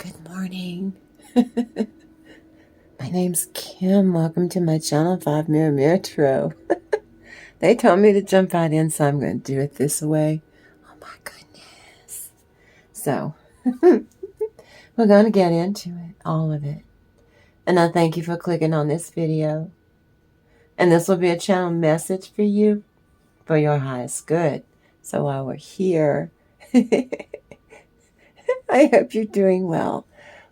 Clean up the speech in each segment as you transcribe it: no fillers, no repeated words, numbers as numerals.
Good morning. My name's Kim. Welcome to my channel, 5 Mirror Tarot. They told me to jump right in, so I'm going to do it this way. Oh my goodness. So, we're going to get into it, all of it. And I thank you for clicking on this video. And this will be a channel message for you, for your highest good. So while we're here, I hope you're doing well.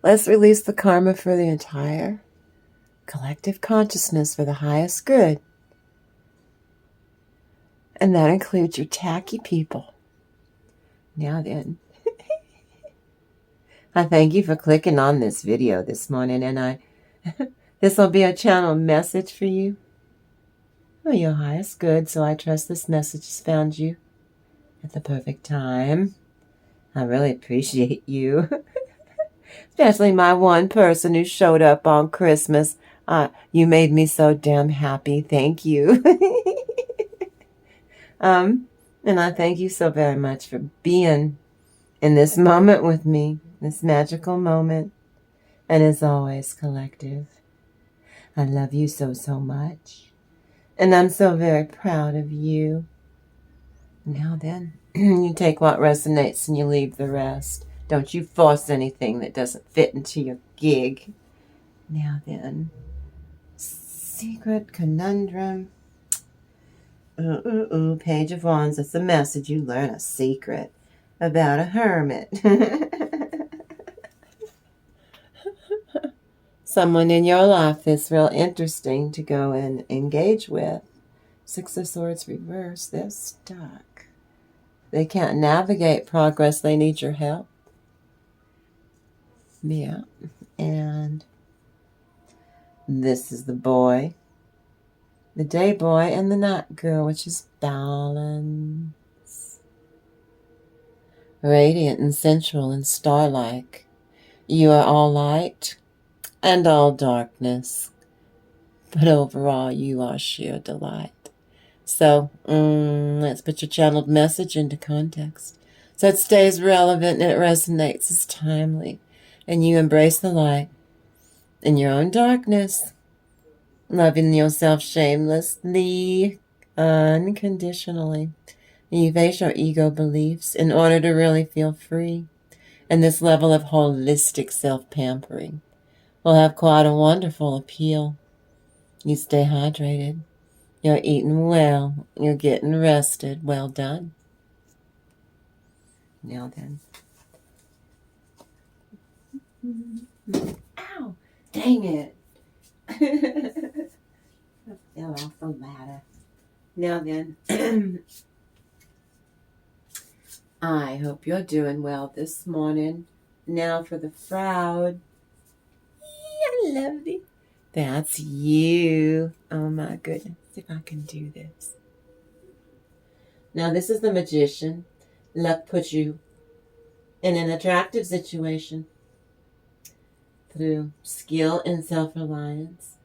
Let's release the karma for the entire collective consciousness for the highest good. And that includes your tacky people. Now then, I thank you for clicking on this video this morning, and this will be a channel message for you. For your highest good, so I trust this message has found you at the perfect time. I really appreciate you. Especially my one person who showed up on Christmas. You made me so damn happy. Thank you. And I thank you so very much for being in this moment with me, this magical moment. And as always, collective, I love you so, so much. And I'm so very proud of you. Now then, you take what resonates and you leave the rest. Don't you force anything that doesn't fit into your gig. Now then, secret conundrum. Page of Wands. It's a message. You learn a secret about a hermit. Someone in your life that's real interesting to go and engage with. 6 of Swords reverse. They're stuck. They can't navigate progress. They need your help. Yeah. And this is the boy. The day boy and the night girl, which is balance. Radiant and sensual and star-like. You are all light and all darkness. But overall, you are sheer delight. So, let's put your channeled message into context. So it stays relevant and it resonates as timely. And you embrace the light in your own darkness. Loving yourself shamelessly, unconditionally. And you face your ego beliefs in order to really feel free. And this level of holistic self-pampering will have quite a wonderful appeal. You stay hydrated. You're eating well. You're getting rested. Well done. Now then. Ow! Dang it! I fell off the ladder. Now then, I hope you're doing well this morning. Now for the fraud. I love it. That's you. Oh my goodness, if I can do this. Now this is the Magician. Luck puts you in an attractive situation through skill and self-reliance.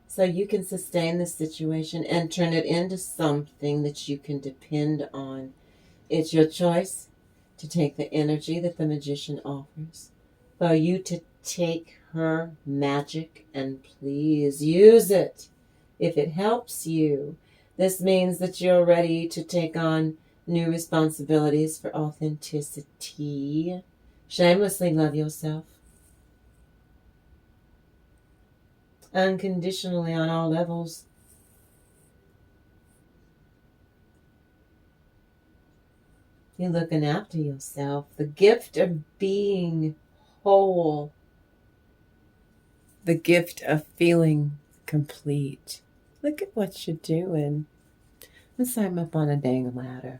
So you can sustain the situation and turn it into something that you can depend on. It's your choice to take the energy that the Magician offers. For you to take her magic and please use it if it helps you. This means that you're ready to take on new responsibilities for authenticity. Shamelessly love yourself. Unconditionally on all levels. You're looking after yourself. The gift of being whole. The gift of feeling complete. Look at what you're doing. Let's climb up on a dang ladder.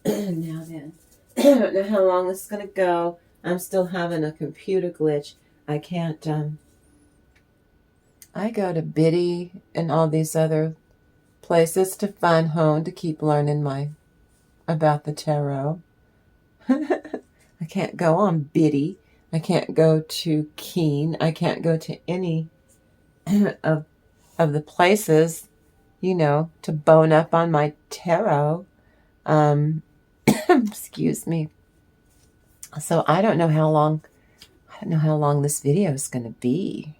Now then. I don't know how long this is going to go. I'm still having a computer glitch. I can't, I go to Biddy and all these other places to find home to keep learning about the tarot. I can't go on Biddy. I can't go to Keen. I can't go to any of the places, to bone up on my tarot. Excuse me. So I don't know how long I don't know how long this video is going to be.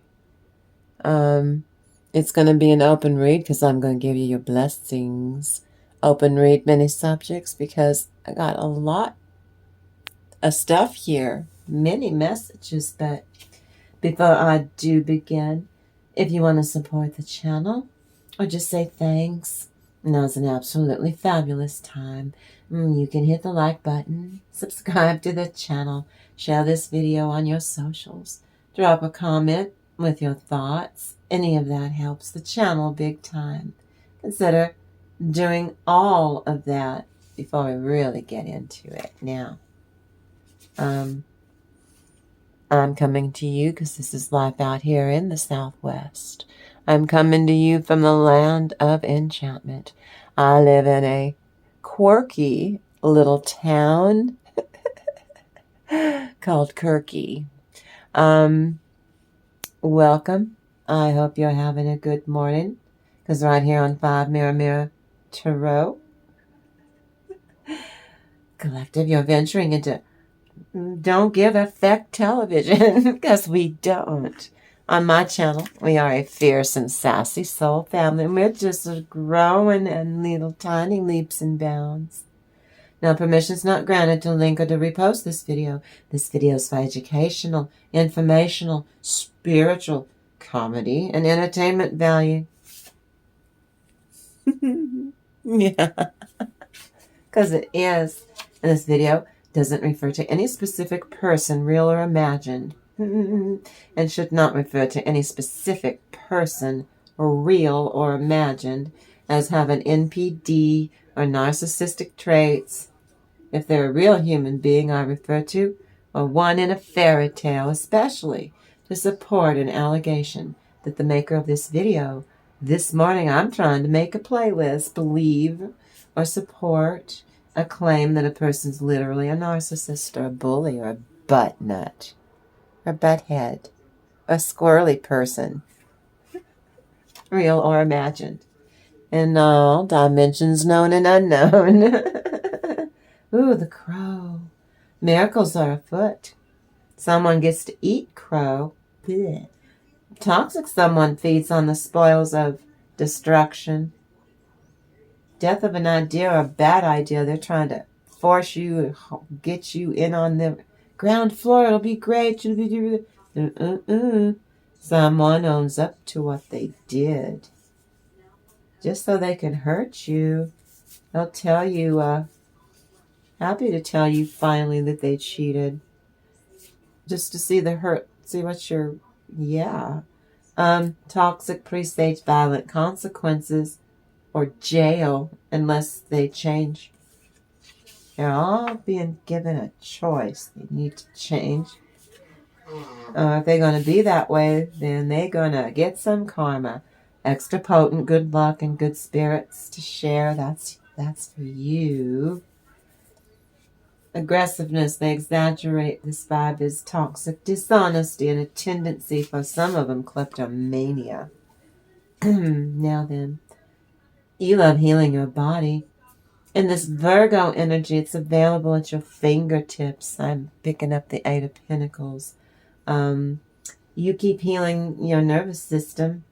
It's going to be an open read because I'm going to give you your blessings. Open read many subjects because I got a lot of stuff here. Many messages, but before I do begin, if you want to support the channel or just say thanks, now's an absolutely fabulous time. You can hit the like button, subscribe to the channel, share this video on your socials, drop a comment with your thoughts. Any of that helps the channel big time. Consider doing all of that before we really get into it. Now, I'm coming to you because this is life out here in the Southwest. I'm coming to you from the land of enchantment. I live in a quirky little town called Kirky. Welcome. I hope you're having a good morning because right here on 5 Mirror Tarot Collective, you're venturing into Don't Give Effect television because we don't. On my channel, we are a fierce and sassy soul family, and we're just growing in little tiny leaps and bounds. Now, permission's not granted to link or to repost this video. This video is for educational, informational, spiritual, comedy, and entertainment value. Yeah, because it is. And this video doesn't refer to any specific person, real or imagined, and should not refer to any specific person, real or imagined, as having NPD or narcissistic traits. If they're a real human being, I refer to, or one in a fairy tale, especially to support an allegation that the maker of this video, this morning I'm trying to make a playlist, believe or support a claim that a person's literally a narcissist or a bully or a butt nut or butthead, a squirrely person, real or imagined, in all dimensions known and unknown. Ooh, the crow. Miracles are afoot. Someone gets to eat crow. Blech. Toxic someone feeds on the spoils of destruction. Death of an idea or a bad idea. They're trying to force you, get you in on the ground floor. It'll be great. Someone owns up to what they did. Just so they can hurt you. They'll tell you, happy to tell you finally that they cheated. Just to see the hurt. See what you're, yeah. Toxic, presage, violent consequences, or jail unless they change. They're all being given a choice. They need to change. If they're going to be that way, then they're going to get some karma. Extra potent, good luck, and good spirits to share. That's for you. Aggressiveness, they exaggerate. This vibe is toxic dishonesty and a tendency for some of them kleptomania. Now then, you love healing your body. In this Virgo energy, it's available at your fingertips. I'm picking up the 8 of Pentacles. You keep healing your nervous system,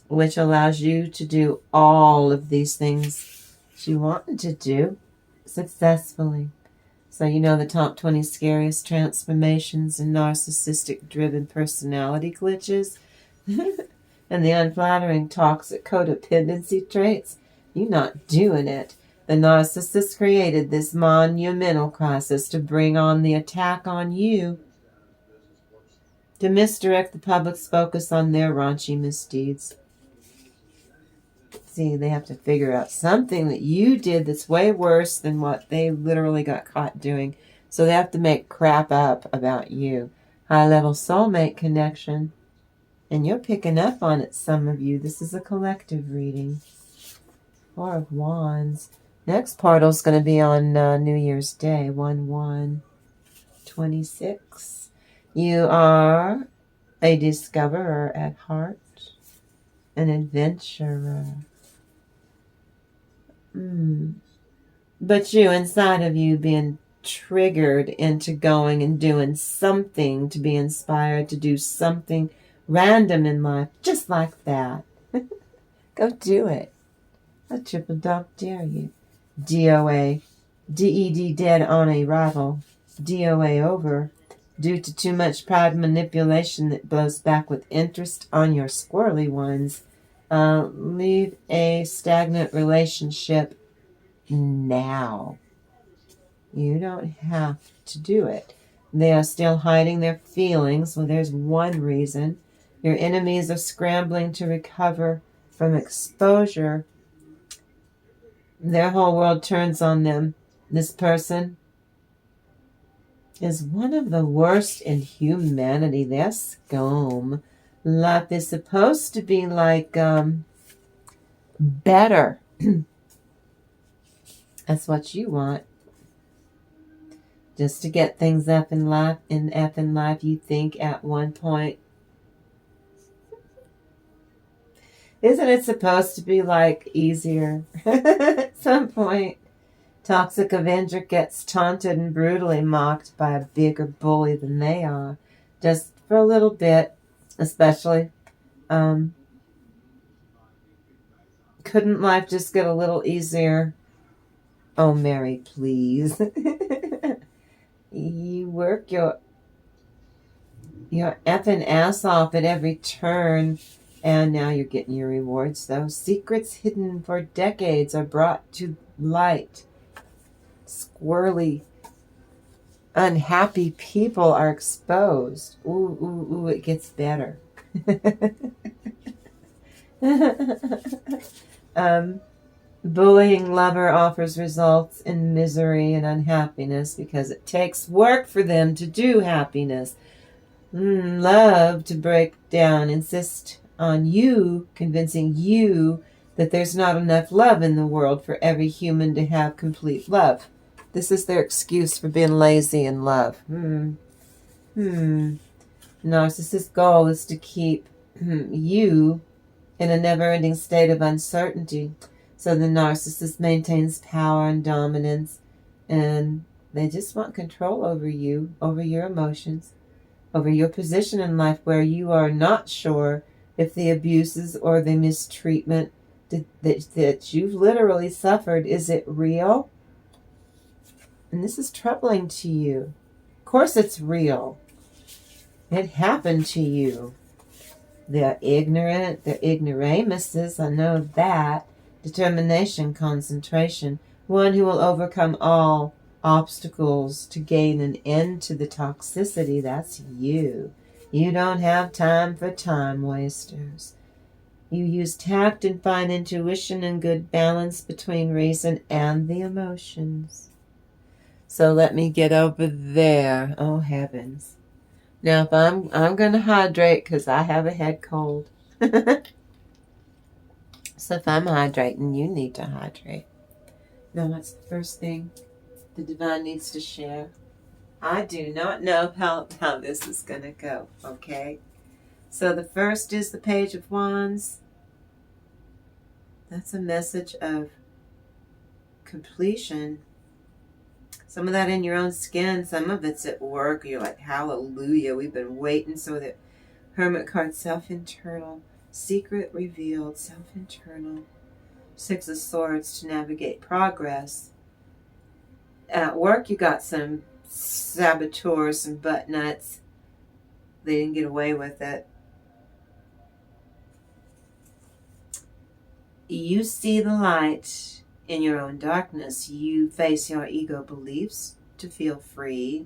which allows you to do all of these things that you want to do successfully. So you know the top 20 scariest transformations and narcissistic-driven personality glitches and the unflattering toxic codependency traits. You're not doing it. The narcissist created this monumental crisis to bring on the attack on you, to misdirect the public's focus on their raunchy misdeeds. See, they have to figure out something that you did that's way worse than what they literally got caught doing. So they have to make crap up about you. High-level soulmate connection. And you're picking up on it, some of you. This is a collective reading. 4 of Wands. Next portal's going to be on New Year's Day, 1/1/26. You are a discoverer at heart, an adventurer. But you, inside of you, being triggered into going and doing something, to be inspired to do something random in life, just like that. Go do it. I triple dog dare you. DOA. DED dead on arrival. DOA over. Due to too much pride and manipulation that blows back with interest on your squirrely ones. Leave a stagnant relationship now. You don't have to do it. They are still hiding their feelings. Well, there's one reason. Your enemies are scrambling to recover from exposure. Their whole world turns on them. This person is one of the worst in humanity. They're scum. Life is supposed to be like better. That's what you want. Just to get things up in life, you think at one point. Isn't it supposed to be like easier? At some point, Toxic Avenger gets taunted and brutally mocked by a bigger bully than they are. Just for a little bit, especially. Couldn't life just get a little easier? Oh, Mary, please. You work your effing ass off at every turn, and now you're getting your rewards, though. Secrets hidden for decades are brought to light. Squirrely, unhappy people are exposed. Ooh, ooh, ooh, it gets better. Bullying lover offers results in misery and unhappiness because it takes work for them to do happiness. Love to break down, insist on you, convincing you that there's not enough love in the world for every human to have complete love. This is their excuse for being lazy in love. Narcissist's goal is to keep you in a never-ending state of uncertainty. So the narcissist maintains power and dominance, and they just want control over you, over your emotions, over your position in life, where you are not sure if the abuses or the mistreatment that you've literally suffered, is it real? And this is troubling to you. Of course it's real. It happened to you. They're ignorant. They're ignoramuses. I know that. Determination, concentration. One who will overcome all obstacles to gain an end to the toxicity. That's you. You don't have time for time wasters. You use tact and fine intuition and good balance between reason and the emotions. So let me get over there. Oh, heavens. Now, if I'm going to hydrate because I have a head cold. So if I'm hydrating, you need to hydrate. Now, what's the first thing the divine needs to share? I do not know how this is going to go, okay? So the first is the Page of Wands. That's a message of completion. Some of that in your own skin, some of it's at work. You're like, hallelujah, we've been waiting. So the Hermit card, self-internal, secret revealed, self-internal. Six of Swords to navigate progress. At work, you got some saboteurs, some butt nuts. They didn't get away with it. You see the light in your own darkness. You face your ego beliefs to feel free.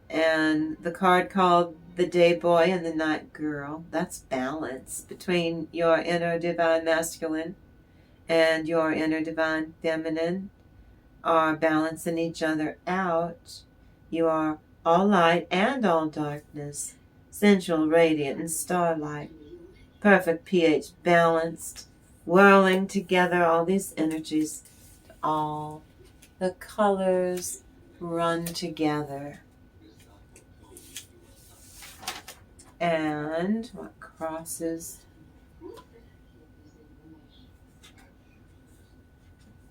And the card called the Day Boy and the Night Girl, that's balance between your inner divine masculine and your inner divine feminine are balancing each other out. You are all light and all darkness, sensual, radiant, and starlight. Perfect pH, balanced, whirling together all these energies. All the colors run together. And what crosses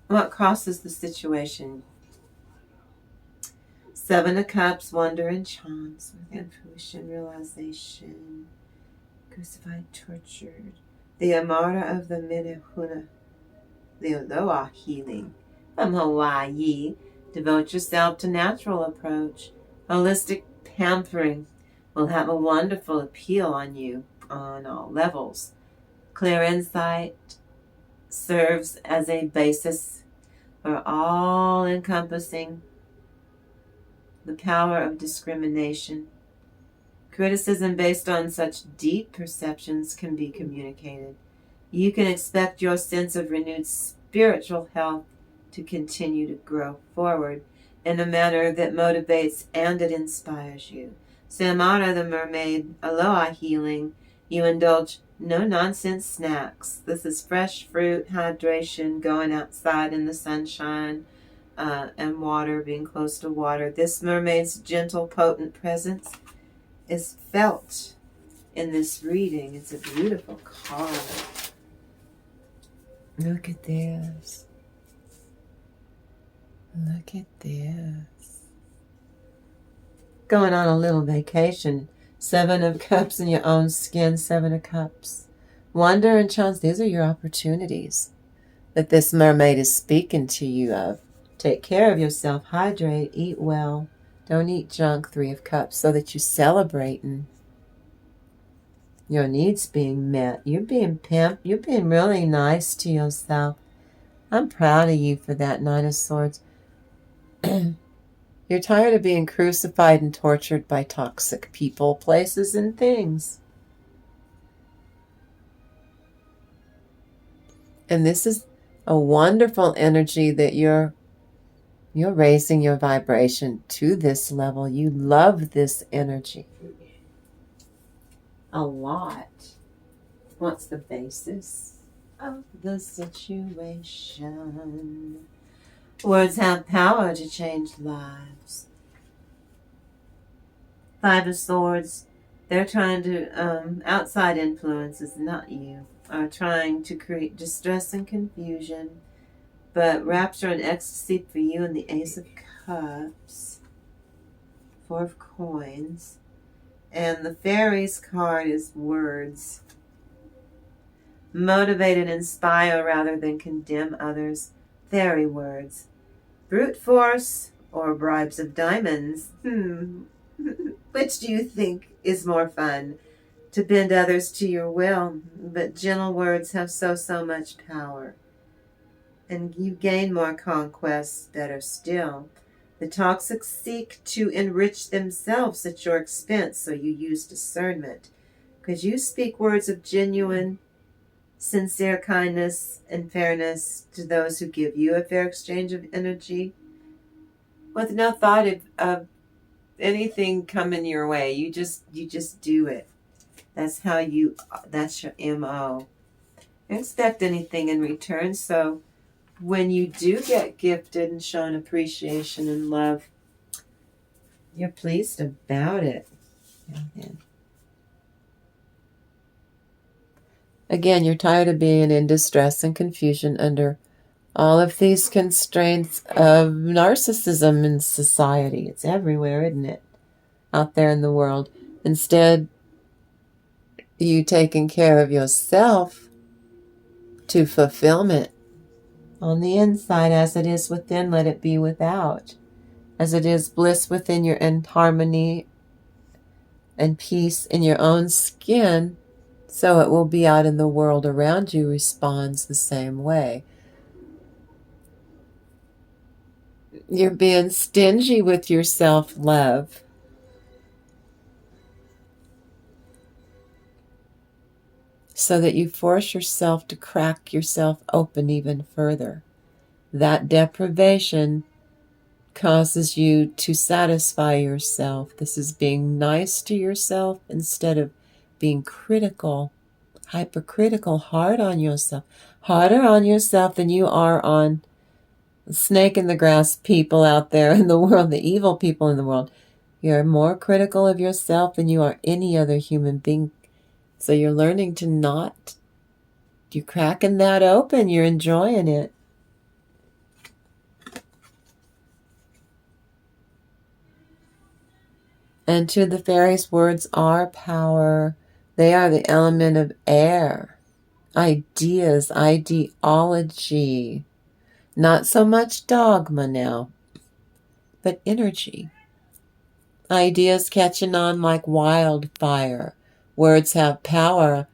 the situation? Seven of Cups, wonder and charms with intuition, realization, crucified, tortured. The Amara of the Minahuna, the Aloha healing from Hawaii. Devote yourself to natural approach. Holistic pampering will have a wonderful appeal on you on all levels. Clear insight serves as a basis for all-encompassing the power of discrimination. Criticism based on such deep perceptions can be communicated. You can expect your sense of renewed spiritual health to continue to grow forward in a manner that motivates and it inspires you. Samara the mermaid, aloha healing, you indulge no-nonsense snacks. This is fresh fruit, hydration, going outside in the sunshine, and water, being close to water. This mermaid's gentle, potent presence is felt in this reading. It's a beautiful card. Look at this. Look at this. Going on a little vacation. Seven of Cups in your own skin. Seven of Cups. Wonder and chance. These are your opportunities that this mermaid is speaking to you of. Take care of yourself. Hydrate. Eat well. Don't eat junk. Three of Cups. So that you're celebrating your needs being met. You're being pimped. You're being really nice to yourself. I'm proud of you for that. Nine of Swords. You're tired of being crucified and tortured by toxic people, places, and things. And this is a wonderful energy that you're raising your vibration to this level. You love this energy a lot. What's the basis of the situation? Words have power to change lives. Five of Swords, they're trying to, outside influences, not you, are trying to create distress and confusion. But rapture and ecstasy for you, and the Ace of Cups. Four of Coins. And the Fairies card is words. Motivate and inspire rather than condemn others. Fairy words. Brute force or bribes of diamonds? Which do you think is more fun? To bend others to your will, but gentle words have so much power. And you gain more conquests, better still. The toxic seek to enrich themselves at your expense, so you use discernment. Because you speak words of genuine, sincere kindness and fairness to those who give you a fair exchange of energy, with no thought of anything coming your way. You just do it. That's your MO. Don't expect anything in return, so when you do get gifted and shown appreciation and love, you're pleased about it. Again, you're tired of being in distress and confusion under all of these constraints of narcissism in society. It's everywhere, isn't it? Out there in the world. Instead, you taking care of yourself to fulfillment. On the inside, as it is within, let it be without. As it is bliss within your and harmony and peace in your own skin, so it will be out in the world around you responds the same way. You're being stingy with your self-love. So that you force yourself to crack yourself open even further. That deprivation causes you to satisfy yourself. This is being nice to yourself instead of being critical, hypercritical, hard on yourself. Harder on yourself than you are on the snake in the grass people out there in the world, the evil people in the world. You're more critical of yourself than you are any other human being. So you're learning to not, you're cracking that open, you're enjoying it. And to the fairies, words are power. They are the element of air. Ideas, ideology. Not so much dogma now, but energy. Ideas catching on like wildfire. Words have power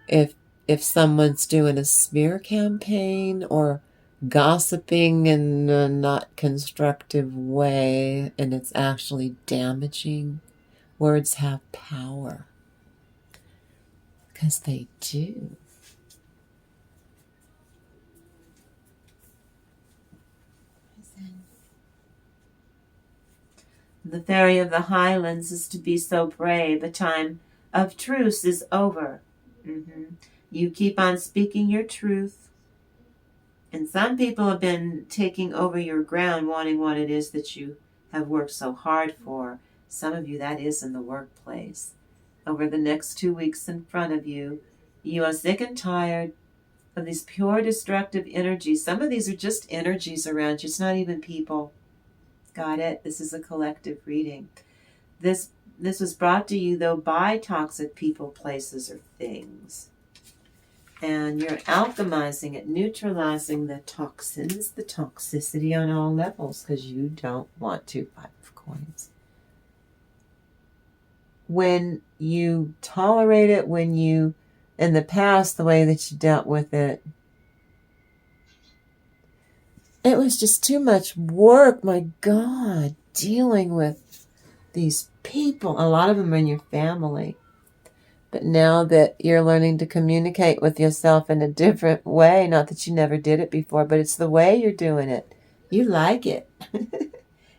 if someone's doing a smear campaign or gossiping in a not constructive way and it's actually damaging. Words have power. Because they do. The fairy of the highlands is to be so brave. A time of truce is over. You keep on speaking your truth. And some people have been taking over your ground, wanting what it is that you have worked so hard for. Some of you, that is in the workplace. Over the next 2 weeks in front of you, you are sick and tired of these pure destructive energies. Some of these are just energies around you. It's not even people. Got it? This is a collective reading. This was brought to you, though, by toxic people, places, or things. And you're alchemizing it, neutralizing the toxins, the toxicity on all levels, because you don't want to. 5 of coins. When you tolerate it, when you, in the past, the way that you dealt with it, it was just too much work, my God, dealing with these people. A lot of them are in your family. But now that you're learning to communicate with yourself in a different way, not that you never did it before, but it's the way you're doing it. You like it.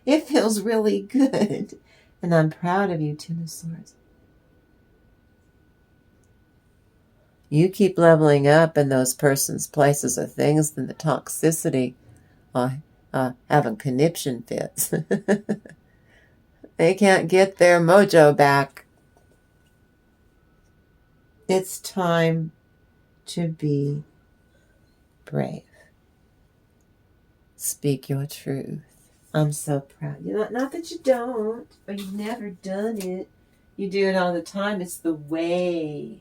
It feels really good. And I'm proud of you, Ten of Swords. You keep leveling up in those persons, places, or things, then the toxicity, having conniption fits. They can't get their mojo back. It's time to be brave. Speak your truth. I'm so proud. Not that you don't, or you've never done it. You do it all the time. It's the way.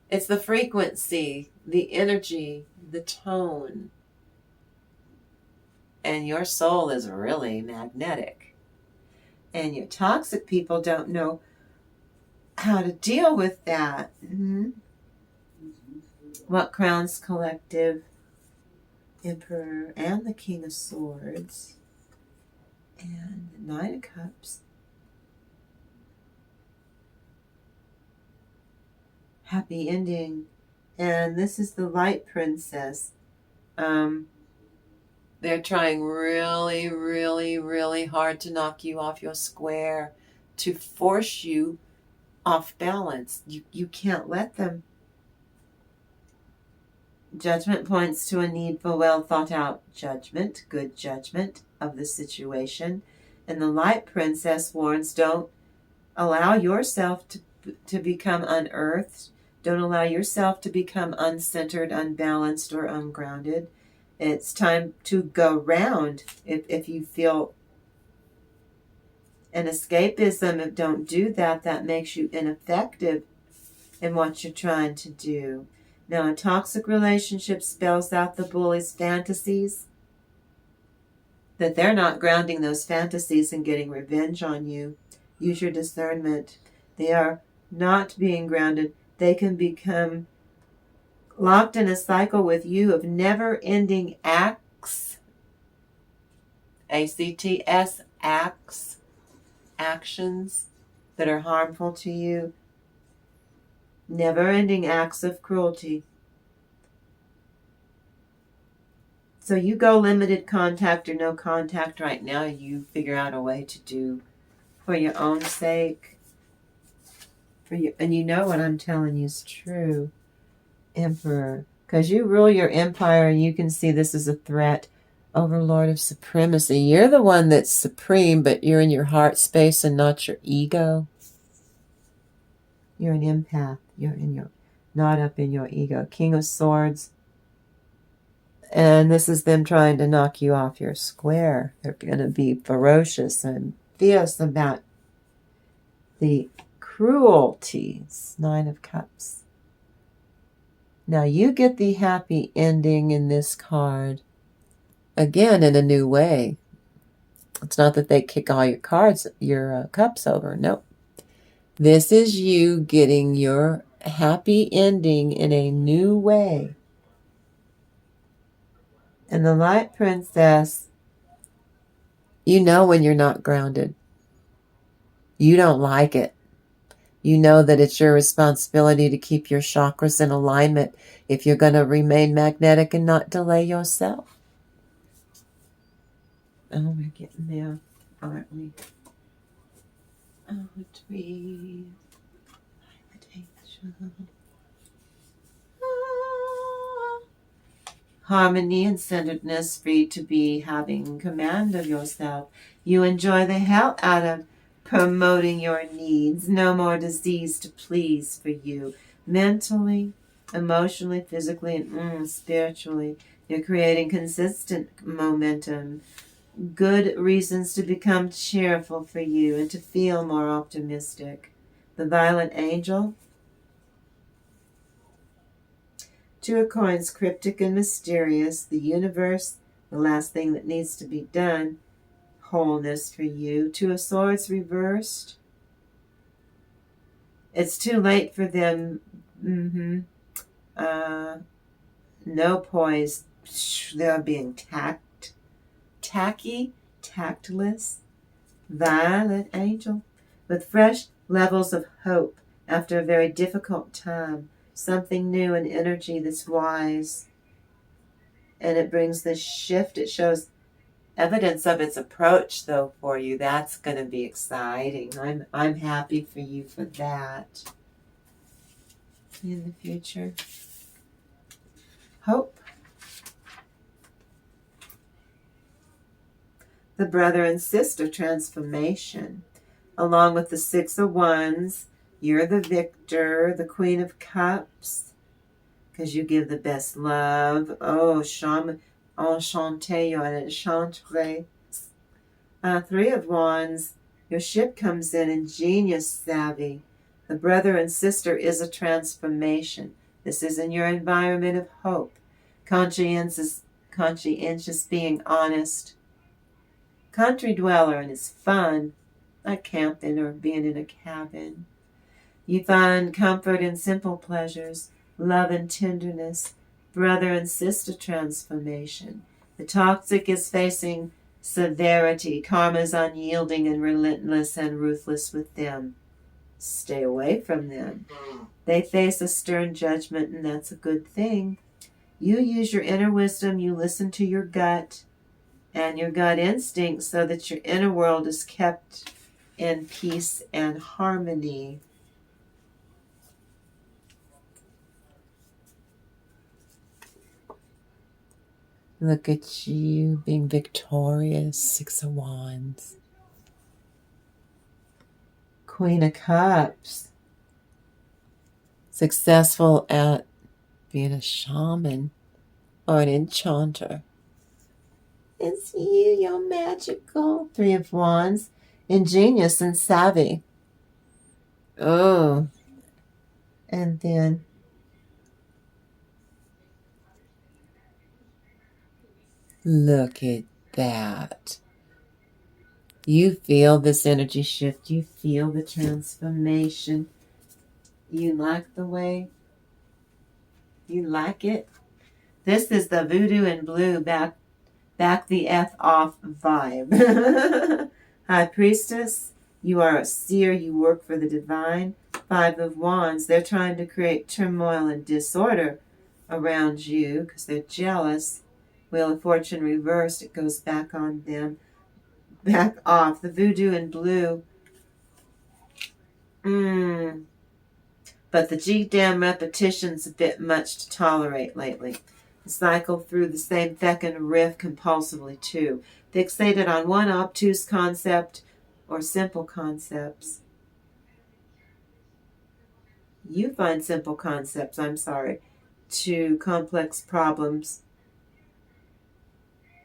It's the frequency, the energy, the tone. And your soul is really magnetic. And your toxic people don't know how to deal with that. What crowns collective? Emperor and the King of Swords. And the Nine of Cups. Happy ending. And this is the Light Princess. They're trying really, really, really hard to knock you off your square, to force you off balance. You can't let them. Judgment points to a need for well thought out judgment, good judgment of the situation. And the Light Princess warns, don't allow yourself to become unearthed. Don't allow yourself to become uncentered, unbalanced, or ungrounded. It's time to go round if you feel an escapism. Don't do that. That makes you ineffective in what you're trying to do. Now, a toxic relationship spells out the bully's fantasies, that they're not grounding those fantasies and getting revenge on you. Use your discernment. They are not being grounded. They can become locked in a cycle with you of never-ending acts. ACTS, acts. Actions that are harmful to you. Never-ending acts of cruelty. So you go limited contact or no contact right now. You figure out a way to do for your own sake. And you know what I'm telling you is true, Emperor. Because you rule your empire and you can see this as a threat. Overlord of supremacy. You're the one that's supreme, but you're in your heart space and not your ego. You're an empath. You're in your, not up in your ego. King of Swords. And this is them trying to knock you off your square. They're going to be ferocious and fierce about the cruelties. 9 of Cups. Now you get the happy ending in this card, again, in a new way. It's not that they kick all your cups over. Nope. This is you getting your happy ending in a new way. And the Light Princess, you know when you're not grounded. You don't like it. You know that it's your responsibility to keep your chakras in alignment if you're going to remain magnetic and not delay yourself. Oh, we're getting there, aren't we? Oh, tree. Harmony and centeredness, free to be having command of yourself. You enjoy the hell out of promoting your needs. No more disease to please for you. Mentally, emotionally, physically, and spiritually. You're creating consistent momentum. Good reasons to become cheerful for you and to feel more optimistic. The Violet Angel. 2 of Coins, cryptic and mysterious. The universe, the last thing that needs to be done. Wholeness for you. 2 of Swords reversed. It's too late for them. No poise. They're being tacky, tactless. Violet Angel. With fresh levels of hope after a very difficult time. Something new and energy that's wise. And it brings this shift. It shows evidence of its approach, though, for you. That's going to be exciting. I'm happy for you for that. In the future. Hope. The brother and sister transformation. Along with the 6 of Wands, you're the victor, the Queen of Cups, because you give the best love. Oh, enchanté, you're an enchantré. 3 of Wands, your ship comes in genius savvy. The brother and sister is a transformation. This is in your environment of hope. Conscientious being honest. Country dweller, and it's fun, like camping or being in a cabin. You find comfort in simple pleasures, love and tenderness, brother and sister transformation. The toxic is facing severity. Karma's unyielding and relentless and ruthless with them. Stay away from them. They face a stern judgment, and that's a good thing. You use your inner wisdom, you listen to your gut and your gut instinct so that your inner world is kept in peace and harmony. Look at you being victorious. 6 of Wands. Queen of Cups. Successful at being a shaman or an enchanter. It's you, you're magical. 3 of Wands. Ingenious and savvy. Oh. And then look at that. You feel this energy shift. You feel the transformation. You like the way? You like it? This is the voodoo and blue back the F off vibe. High Priestess, you are a seer. You work for the divine. 5 of Wands, they're trying to create turmoil and disorder around you because they're jealous. Wheel of Fortune reversed, it goes back on them. Back off. The voodoo and blue. But the G-damn repetition's a bit much to tolerate lately. Cycle through the same feckin' riff compulsively too. Fixated on one obtuse concept or simple concepts. You find simple concepts, to complex problems.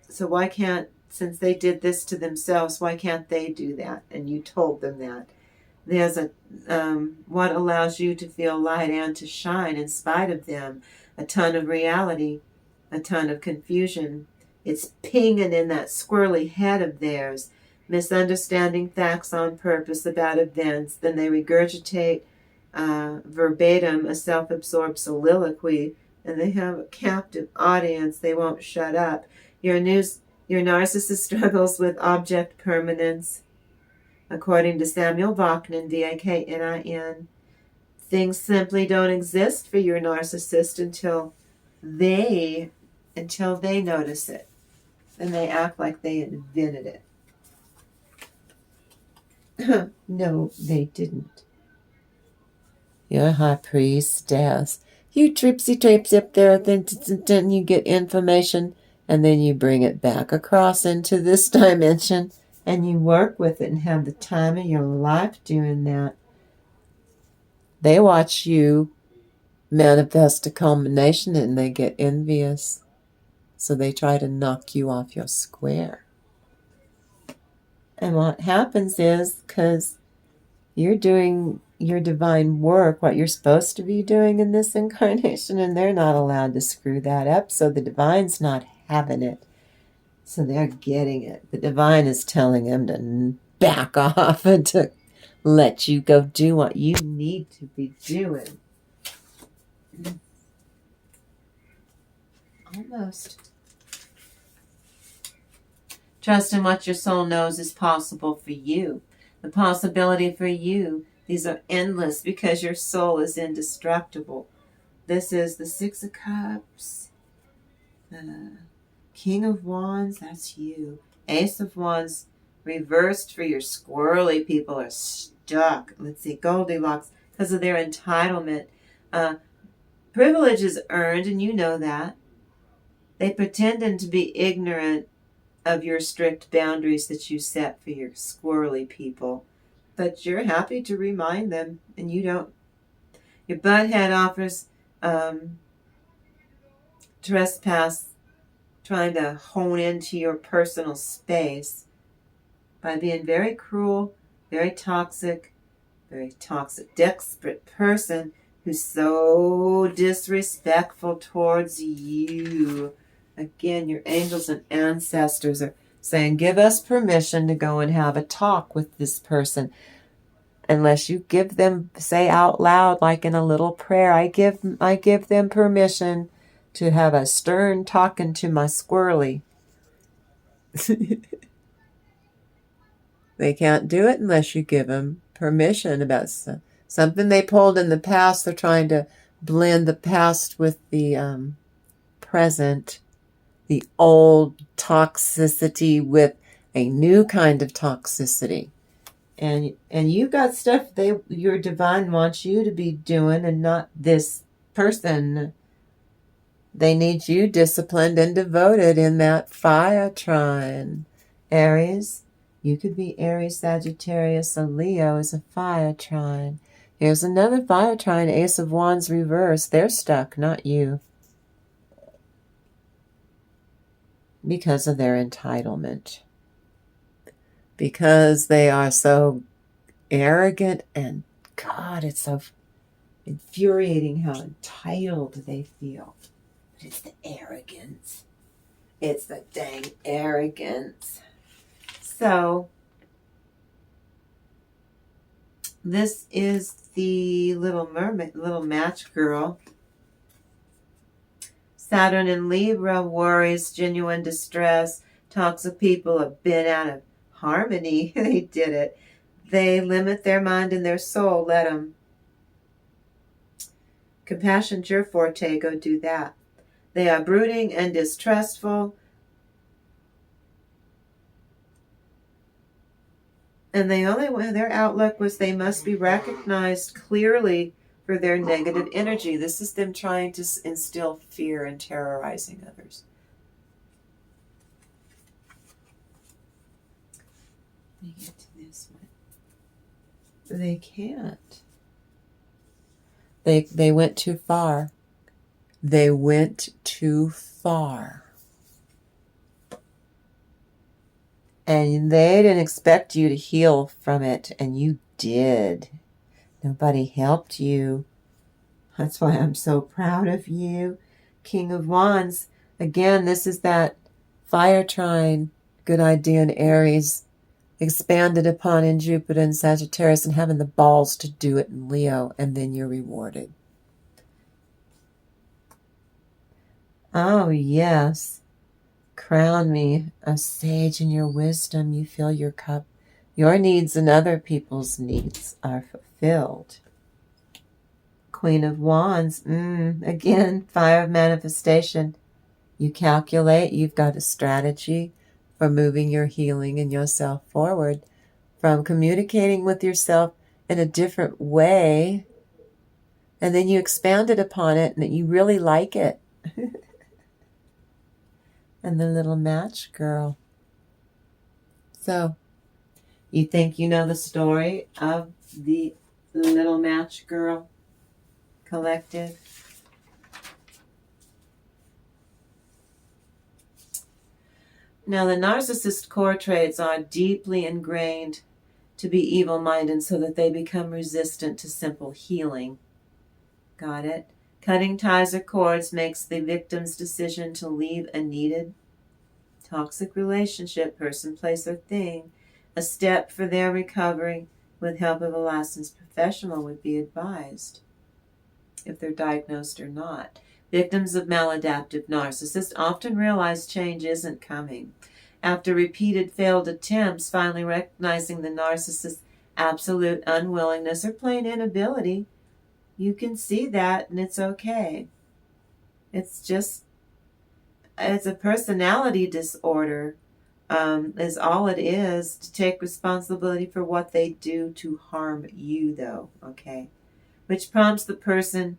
So why can't since they did this to themselves, why can't they do that? And you told them that. There's a what allows you to feel light and to shine in spite of them. A ton of reality, a ton of confusion. It's pinging in that squirrely head of theirs, misunderstanding facts on purpose about events. Then they regurgitate verbatim a self-absorbed soliloquy, and they have a captive audience. They won't shut up. Your narcissist struggles with object permanence. According to Samuel Vaknin, Vaknin, things simply don't exist for your narcissist until they notice it. And they act like they invented it. No, they didn't. You're a high priestess. You tripsy up there, then you get information, and then you bring it back across into this dimension, and you work with it and have the time of your life doing that. They watch you manifest a culmination and they get envious. So they try to knock you off your square. And what happens is, because you're doing your divine work, what you're supposed to be doing in this incarnation, and they're not allowed to screw that up, so the divine's not having it. So they're getting it. The divine is telling them to back off and to let you go do what you need to be doing. Almost. Trust in what your soul knows is possible for you. The possibility for you, these are endless because your soul is indestructible. This is the Six of Cups, the King of Wands, that's you. Ace of Wands reversed for your squirrely people are stuck. Let's see, Goldilocks, because of their entitlement. Privilege is earned, and you know that. They pretended to be ignorant of your strict boundaries that you set for your squirrely people. But you're happy to remind them, and you don't. Your butthead offers trespass, trying to hone into your personal space by being very cruel, very toxic, desperate person who's so disrespectful towards you. Again, your angels and ancestors are saying, give us permission to go and have a talk with this person. Unless you give them, say out loud, like in a little prayer, I give them permission to have a stern talking to my squirrely. They can't do it unless you give them permission about something they pulled in the past. They're trying to blend the past with the present, the old toxicity with a new kind of toxicity. And you've got stuff your divine wants you to be doing and not this person. They need you disciplined and devoted in that fire trine. Aries, you could be Aries, Sagittarius, or Leo is a fire trine. Here's another fire trine, Ace of Wands reverse. They're stuck, not you. Because of their entitlement. Because they are so arrogant, and God, it's so infuriating how entitled they feel. But it's the arrogance. It's the dang arrogance. So, this is the little mermaid, little match girl. Saturn in Libra, worries, genuine distress. Toxic people have been out of harmony. They did it. They limit their mind and their soul. Let them. Compassion's your forte. Go do that. They are brooding and distrustful. And their outlook was they must be recognized clearly for their negative energy. This is them trying to instill fear and terrorizing others. Let me get to this one. They can't. They went too far. They went too far. And they didn't expect you to heal from it, and you did. Nobody helped you. That's why I'm so proud of you. King of Wands. Again, this is that fire trine, good idea in Aries, expanded upon in Jupiter and Sagittarius, and having the balls to do it in Leo, and then you're rewarded. Oh, yes. Crown me a sage in your wisdom. You fill your cup. Your needs and other people's needs are fulfilled. Queen of Wands. Again, fire of manifestation. You calculate. You've got a strategy for moving your healing and yourself forward, from communicating with yourself in a different way, and then you expanded upon it and you really like it. And the little match girl. So, you think you know the story of the little match girl collective? Now, the narcissist core traits are deeply ingrained to be evil-minded so that they become resistant to simple healing. Got it? Cutting ties or cords makes the victim's decision to leave a needed, toxic relationship, person, place, or thing a step for their recovery. With help of a licensed professional would be advised, if they're diagnosed or not. Victims of maladaptive narcissists often realize change isn't coming. After repeated failed attempts, finally recognizing the narcissist's absolute unwillingness or plain inability, you can see that, and it's okay. It's a personality disorder, is all it is, to take responsibility for what they do to harm you, though, okay? Which prompts the person,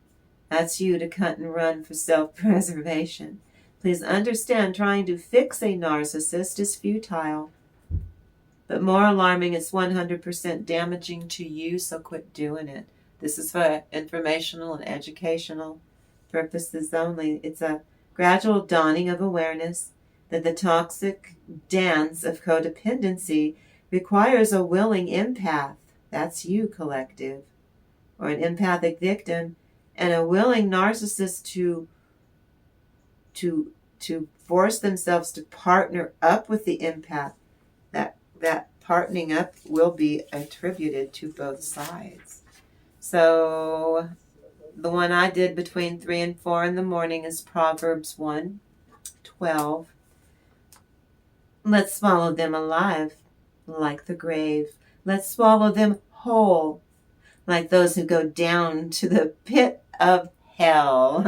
that's you, to cut and run for self-preservation. Please understand, trying to fix a narcissist is futile. But more alarming, it's 100% damaging to you, so quit doing it. This is for informational and educational purposes only. It's a gradual dawning of awareness that the toxic dance of codependency requires a willing empath, that's you, collective, or an empathic victim, and a willing narcissist to force themselves to partner up with the empath. That partnering up will be attributed to both sides. So the one I did between 3 and 4 in the morning is Proverbs 1:12. Let's swallow them alive, like the grave. Let's swallow them whole, like those who go down to the pit of hell.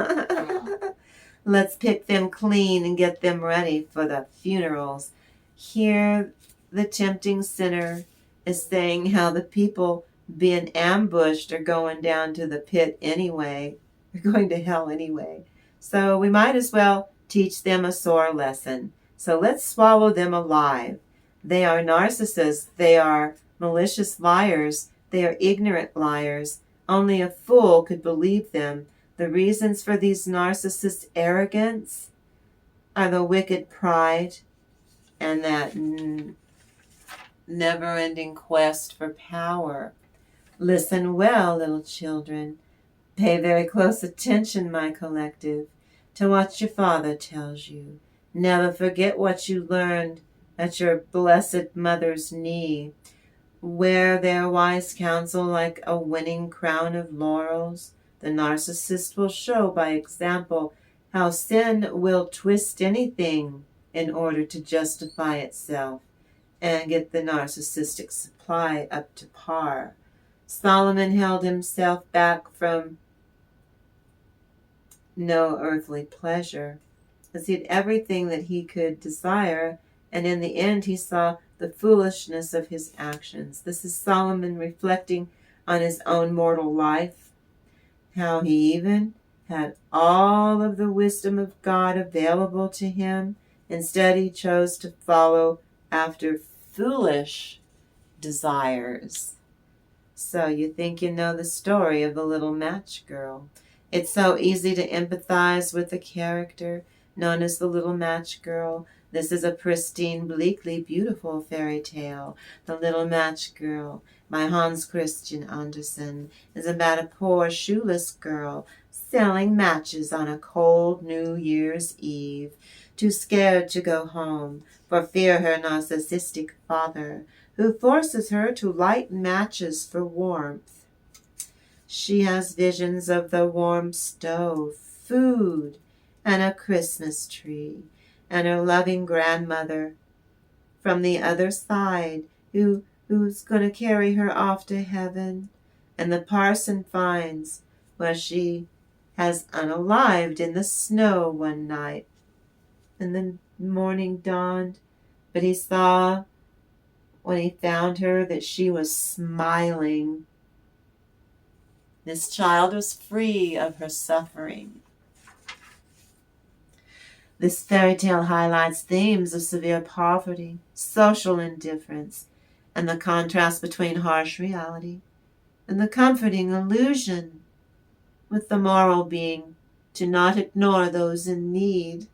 Let's pick them clean and get them ready for the funerals. Here, the tempting sinner is saying how the people being ambushed are going down to the pit anyway. They're going to hell anyway. So we might as well teach them a sore lesson. So let's swallow them alive. They are narcissists. They are malicious liars. They are ignorant liars. Only a fool could believe them. The reasons for these narcissists' arrogance are the wicked pride and that never-ending quest for power. Listen well, little children. Pay very close attention, my collective, to what your father tells you. Never forget what you learned at your blessed mother's knee. Wear their wise counsel like a winning crown of laurels. The narcissist will show by example how sin will twist anything in order to justify itself and get the narcissistic supply up to par. Solomon held himself back from no earthly pleasure, as he had everything that he could desire, and in the end he saw the foolishness of his actions. This is Solomon reflecting on his own mortal life, how he even had all of the wisdom of God available to him. Instead, he chose to follow after foolish desires. So you think you know the story of the little match girl. It's so easy to empathize with the character known as the little match girl. This is a pristine, bleakly beautiful fairy tale. The Little Match Girl by Hans Christian Andersen is about a poor shoeless girl selling matches on a cold New Year's Eve, too scared to go home for fear her narcissistic father, who forces her to light matches for warmth. She has visions of the warm stove, food, and a Christmas tree, and her loving grandmother from the other side who's going to carry her off to heaven. And the parson finds where she has unalived in the snow one night. And the morning dawned, but he saw when he found her that she was smiling. This child was free of her suffering. This fairy tale highlights themes of severe poverty, social indifference, and the contrast between harsh reality and the comforting illusion, with the moral being to not ignore those in need.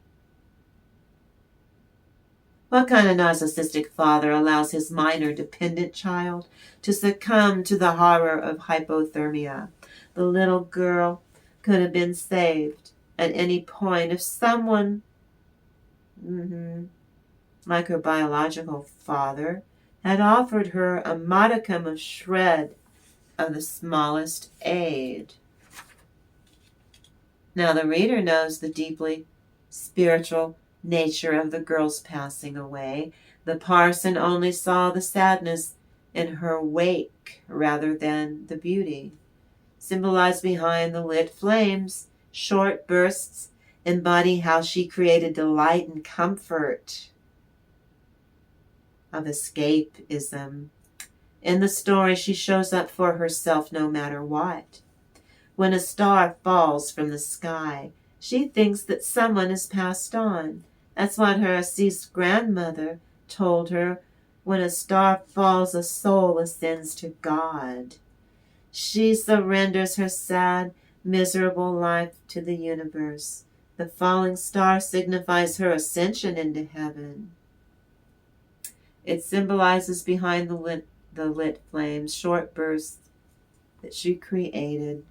What kind of narcissistic father allows his minor dependent child to succumb to the horror of hypothermia? The little girl could have been saved at any point if someone, like her biological father, had offered her a modicum of shred of the smallest aid. Now the reader knows the deeply spiritual nature of the girl's passing away. The parson only saw the sadness in her wake rather than the beauty. Symbolized behind the lit flames, short bursts embody how she created delight and comfort of escapism. In the story, she shows up for herself no matter what. When a star falls from the sky, she thinks that someone has passed on. That's what her deceased grandmother told her. When a star falls, a soul ascends to God. She surrenders her sad, miserable life to the universe. The falling star signifies her ascension into heaven. It symbolizes behind the lit flames short bursts that she created.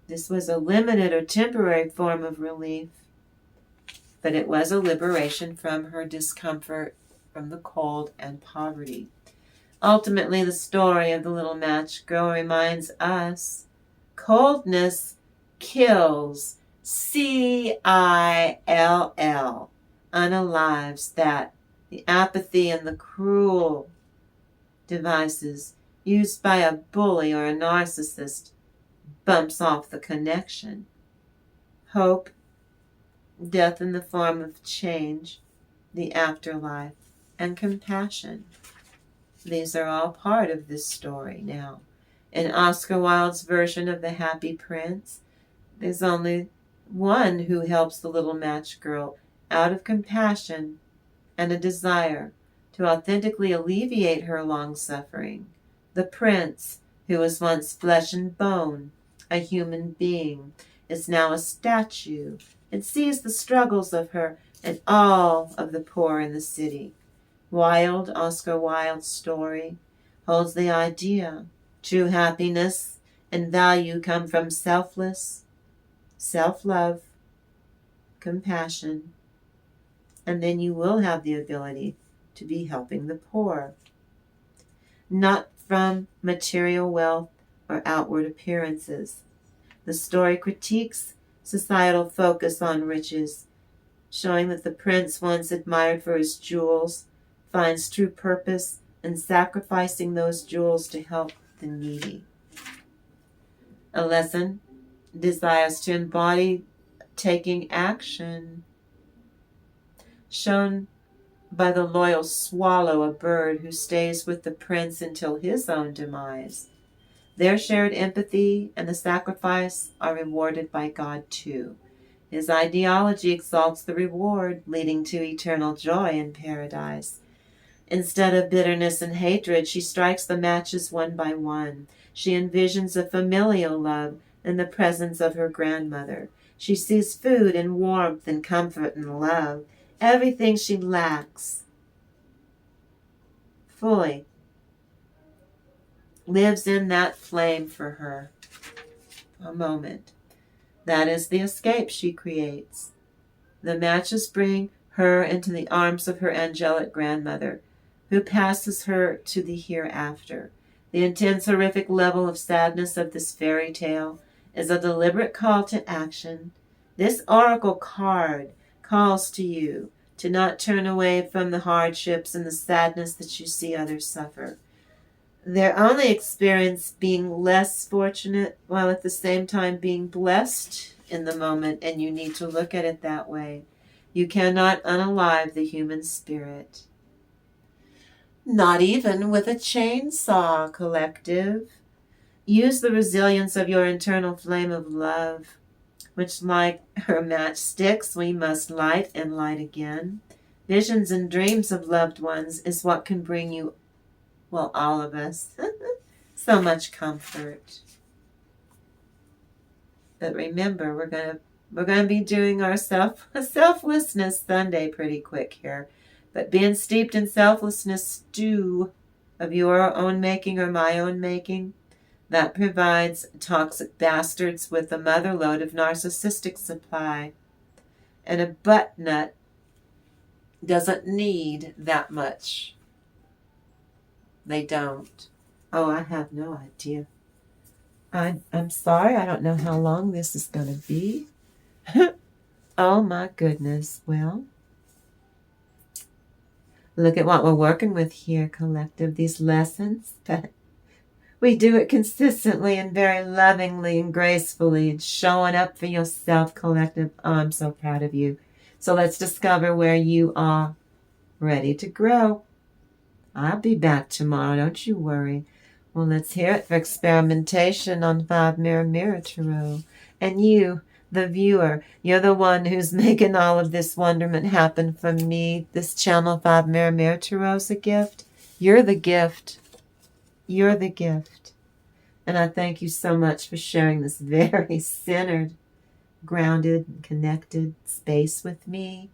This was a limited or temporary form of relief, but it was a liberation from her discomfort, from the cold and poverty. Ultimately, the story of the Little Match Girl reminds us coldness kills. CILL. Unalives that. The apathy and the cruel devices used by a bully or a narcissist bumps off the connection. Hope, death in the form of change, the afterlife, and compassion. These are all part of this story now. In Oscar Wilde's version of The Happy Prince, there's only one who helps the little match girl out of compassion and a desire to authentically alleviate her long suffering. The prince, who was once flesh and bone, a human being, is now a statue and sees the struggles of her and all of the poor in the city. Oscar Wilde's story holds the idea true happiness and value come from self-love, compassion, and then you will have the ability to be helping the poor. Not from material wealth or outward appearances. The story critiques societal focus on riches, showing that the prince, once admired for his jewels, finds true purpose in sacrificing those jewels to help the needy. A lesson desires to embody taking action, shown by the loyal swallow, a bird who stays with the prince until his own demise. Their shared empathy and the sacrifice are rewarded by God too. His ideology exalts the reward, leading to eternal joy in paradise. Instead of bitterness and hatred, she strikes the matches one by one. She envisions a familial love in the presence of her grandmother. She sees food and warmth and comfort and love Everything she lacks fully lives in that flame for her. A moment. That is the escape she creates. The matches bring her into the arms of her angelic grandmother, who passes her to the hereafter. The intense, horrific level of sadness of this fairy tale is a deliberate call to action. This oracle card calls to you to not turn away from the hardships and the sadness that you see others suffer. Their only experience being less fortunate while at the same time being blessed in the moment, and you need to look at it that way. You cannot unalive the human spirit. Not even with a chainsaw, collective. Use the resilience of your internal flame of love, which, like her matchsticks, we must light and light again. Visions and dreams of loved ones is what can bring you, well, all of us, so much comfort. But remember, we're gonna be doing our selflessness Sunday pretty quick here. But being steeped in selflessness stew of your own making or my own making, that provides toxic bastards with a motherload of narcissistic supply. And a butt nut doesn't need that much. They don't. Oh, I have no idea. I'm sorry. I don't know how long this is going to be. Oh, my goodness. Well, look at what we're working with here, collective. These lessons. But we do it consistently and very lovingly and gracefully and showing up for yourself, collective. Oh, I'm so proud of you. So let's discover where you are ready to grow. I'll be back tomorrow. Don't you worry. Well, let's hear it for experimentation on 5 Mirror Tarot. And you, the viewer, you're the one who's making all of this wonderment happen for me. This channel 5 Mirror Tarot's a gift. You're the gift. You're the gift. And I thank you so much for sharing this very centered, grounded, and connected space with me.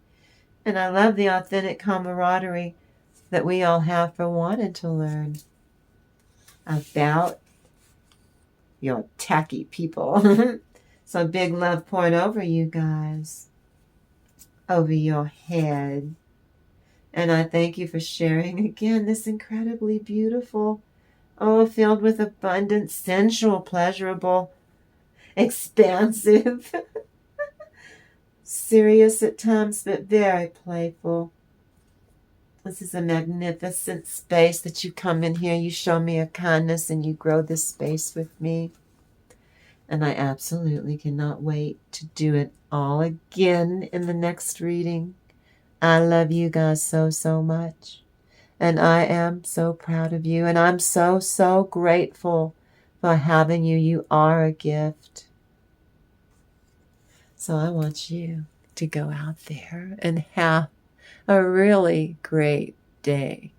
And I love the authentic camaraderie that we all have for wanting to learn about your tacky people. So big love pouring over you guys, over your head. And I thank you for sharing again this incredibly beautiful, filled with abundance, sensual, pleasurable, expansive, serious at times, but very playful. This is a magnificent space that you come in here, you show me a kindness, and you grow this space with me. And I absolutely cannot wait to do it all again in the next reading. I love you guys so, so much. And I am so proud of you. And I'm so, so grateful for having you. You are a gift. So I want you to go out there and have a really great day.